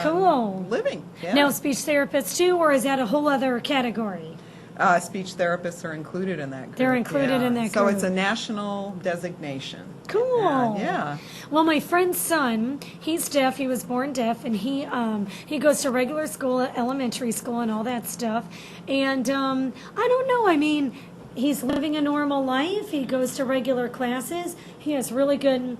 Cool. living. Yeah. Now, speech therapists too, or is that a whole other category? Speech therapists are included in that group. They're included in that group. So it's a national designation. Cool. And, yeah. Well, my friend's son, he's deaf. He was born deaf, and he goes to regular school, elementary school, and all that stuff. And I don't know. I mean, he's living a normal life. He goes to regular classes. He has really good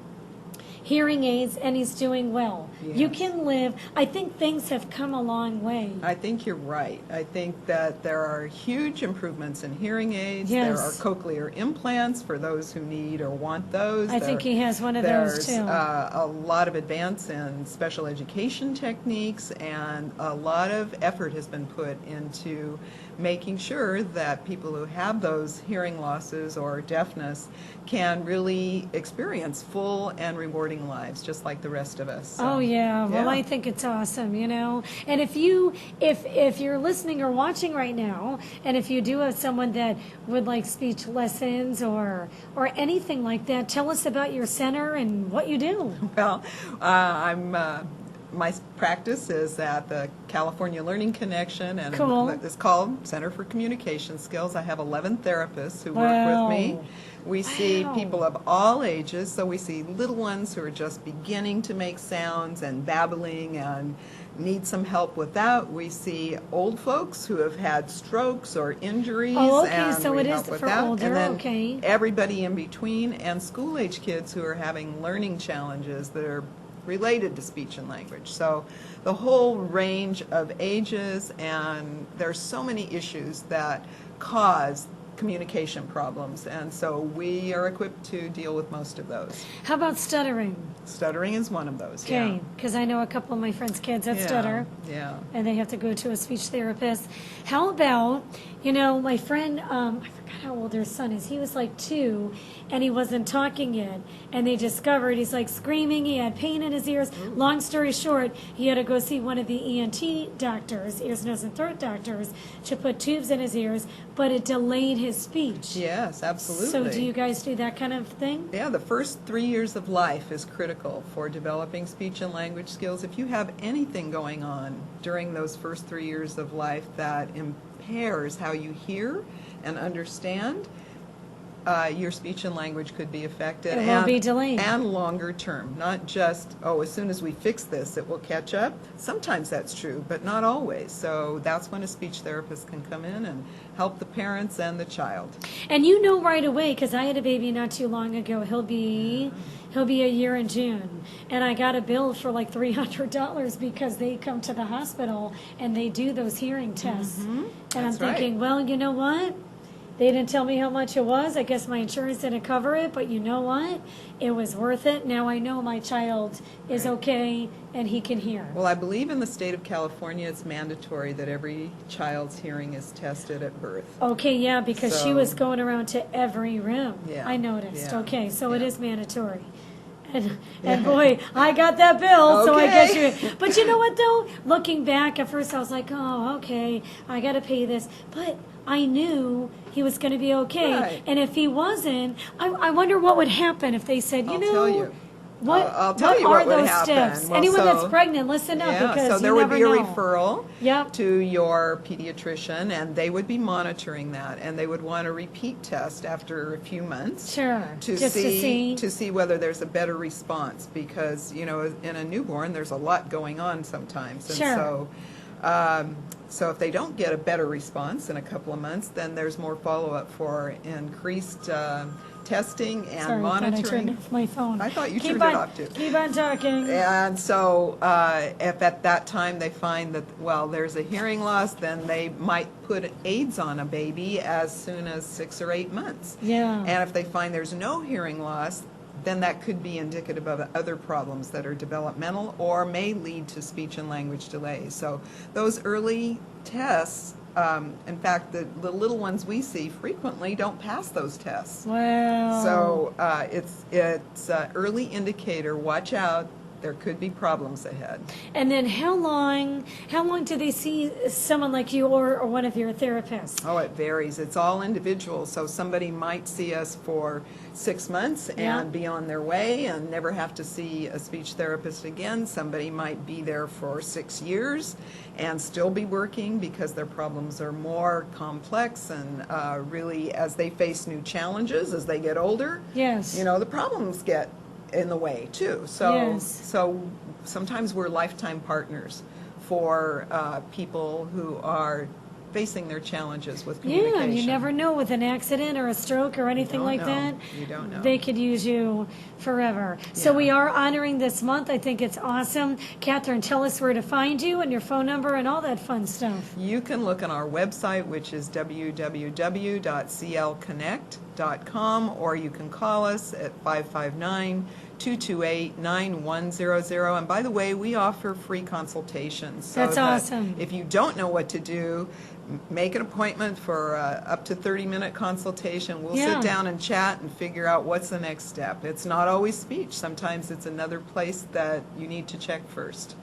hearing aids, and he's doing well. Yes. You can live. I think things have come a long way. I think you're right. I think that there are huge improvements in hearing aids. Yes. There are cochlear implants for those who need or want those. I think he has one of those too. There's a lot of advance in special education techniques, and a lot of effort has been put into making sure that people who have those hearing losses or deafness can really experience full and rewarding lives, just like the rest of us. So, oh yeah. Well, I think it's awesome, you know. And if you're listening or watching right now, and if you do have someone that would like speech lessons or anything like that, tell us about your center and what you do. Well, my practice is at the California Learning Connection, and Cool. it's called Center for Communication Skills. I have 11 therapists who work with me. We see people of all ages, so we see little ones who are just beginning to make sounds and babbling and need some help with that. We see old folks who have had strokes or injuries. Oh, okay, and so we it help is with for that. older, and then okay. everybody in between, and school-age kids who are having learning challenges that are related to speech and language. So the whole range of ages, and there's so many issues that cause communication problems, and so we are equipped to deal with most of those. How about stuttering? Stuttering is one of those. Okay, because I know a couple of my friends' kids that Yeah. stutter. Yeah. And they have to go to a speech therapist. How about, you know, my friend, I forgot how old their son is. He was like 2, and he wasn't talking yet. And they discovered he's like screaming. He had pain in his ears. Ooh. Long story short, he had to go see one of the ENT doctors, ears, nose, and throat doctors, to put tubes in his ears, but it delayed his speech. Yes, absolutely. So do you guys do that kind of thing? Yeah, the first 3 years of life is critical for developing speech and language skills. If you have anything going on during those first 3 years of life that impairs how you hear and understand, your speech and language could be affected. It will be delayed. And longer term, not just, oh, as soon as we fix this, it will catch up. Sometimes that's true, but not always. So that's when a speech therapist can come in and help the parents and the child. And you know right away, because I had a baby not too long ago. He'll be a year in June, and I got a bill for like $300 because they come to the hospital and they do those hearing tests. And I'm thinking, well, you know what? They didn't tell me how much it was. I guess my insurance didn't cover it, but you know what? It was worth it. Now I know my child is okay and he can hear. Well, I believe in the state of California it's mandatory that every child's hearing is tested at birth. Okay, yeah, because she So- was going around to every room. Yeah, I noticed. yeah, Okay, so it yeah. is mandatory. And boy, I got that bill, so I guess you. But you know what though? Looking back, at first I was like, oh, okay, I got to pay this. But I knew he was going to be okay. Right. And if he wasn't, I wonder what would happen if they said, you I'll know. tell you. What, I'll tell you what are would those happen. steps? Well, Anyone so- that's pregnant, listen up because so there you would never be a know. referral Yep. to your pediatrician, and they would be monitoring that, and they would want a repeat test after a few months. Sure. To Just see to see. whether there's a better response, because in a newborn there's a lot going on sometimes, and Sure. so if they don't get a better response in a couple of months, then there's more follow-up for increased testing and Sorry, I thought I turned monitoring. off my phone. I thought you Keep turned on, it off too. Keep on talking. And so if at that time they find that, well, there's a hearing loss, then they might put aids on a baby as soon as 6 or 8 months. Yeah. And if they find there's no hearing loss, then that could be indicative of other problems that are developmental or may lead to speech and language delays. So those early tests, in fact, the little ones we see frequently don't pass those tests. Wow. So it's an early indicator. Watch out there could be problems ahead. And then how long do they see someone like you or one of your therapists? Oh, it varies. It's all individual. So somebody might see us for 6 months and be on their way and never have to see a speech therapist again. Somebody might be there for 6 years and still be working because their problems are more complex and really as they face new challenges as they get older, Yes. the problems get in the way too. So sometimes we're lifetime partners for people who are facing their challenges with communication. Yeah, and you never know with an accident or a stroke or anything like that. You don't know. They could use you forever. So Yeah. we are honoring this month. I think it's awesome. Kathryn, tell us where to find you and your phone number and all that fun stuff. You can look on our website, which is www.clconnect.com, or you can call us at 559-228-9100. And by the way, we offer free consultations. So That's that awesome. if you don't know what to do, make an appointment for up to 30-minute consultation. We'll Yeah. sit down and chat and figure out what's the next step. It's not always speech. Sometimes it's another place that you need to check first.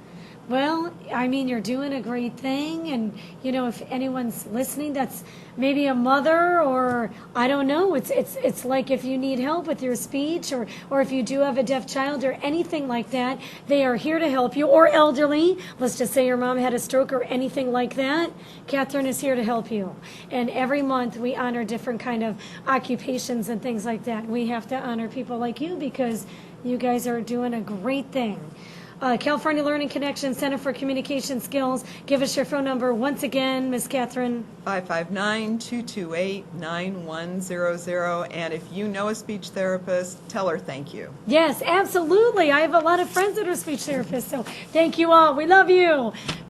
Well, I mean, you're doing a great thing, and if anyone's listening, that's maybe a mother, or I don't know. It's like if you need help with your speech, or if you do have a deaf child, or anything like that, they are here to help you. Or elderly, let's just say your mom had a stroke or anything like that. Kathryn is here to help you. And every month we honor different kind of occupations and things like that. We have to honor people like you because you guys are doing a great thing. California Learning Connection Center for Communication Skills. Give us your phone number once again, Miss Kathryn. 559-228-9100. And if you know a speech therapist, tell her thank you. Yes, absolutely. I have a lot of friends that are speech therapists, so thank you all. We love you.